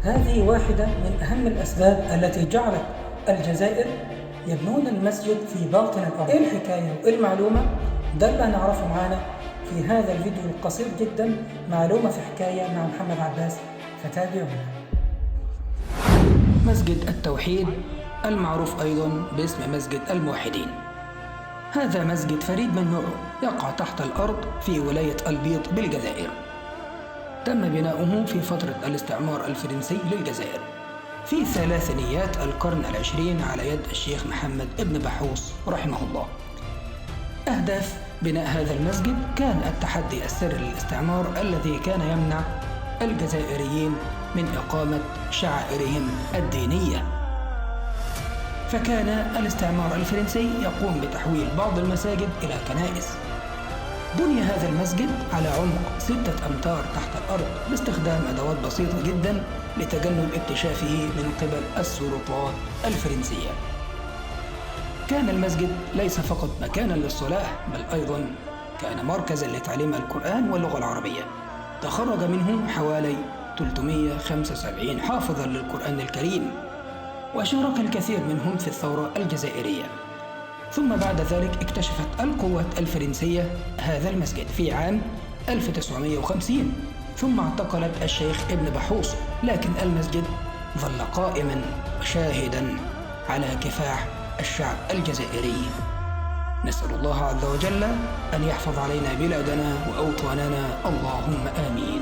هذه واحدة من أهم الأسباب التي جعلت الجزائر يبنون المسجد في باطن الأرض. إيه الحكاية وإيه المعلومة؟ ده اللي هنعرفه معانا في هذا الفيديو القصير جدا، معلومة في حكاية مع محمد عباس، فتابعونا. مسجد التوحيد المعروف أيضا باسم مسجد الموحدين، هذا مسجد فريد من نوعه يقع تحت الأرض في ولاية البيض بالجزائر. تم بناؤه في فترة الاستعمار الفرنسي للجزائر في ثلاثينيات القرن العشرين على يد الشيخ محمد ابن بحوص رحمه الله. أهداف بناء هذا المسجد كان التحدي السري للاستعمار الذي كان يمنع الجزائريين من إقامة شعائرهم الدينية، فكان الاستعمار الفرنسي يقوم بتحويل بعض المساجد إلى كنائس. بني هذا المسجد على عمق 6 أمتار تحت الأرض باستخدام أدوات بسيطة جدا لتجنب اكتشافه من قبل السلطات الفرنسية. كان المسجد ليس فقط مكانا للصلاة، بل أيضا كان مركزا لتعليم القرآن واللغة العربية. تخرج منه حوالي 375 حافظا للقرآن الكريم، وشارك الكثير منهم في الثورة الجزائرية. ثم بعد ذلك اكتشفت القوات الفرنسية هذا المسجد في عام 1950، ثم اعتقلت الشيخ ابن بحوص، لكن المسجد ظل قائما وشاهدا على كفاح الشعب الجزائري. نسأل الله عز وجل أن يحفظ علينا بلادنا وأوطاننا، اللهم آمين.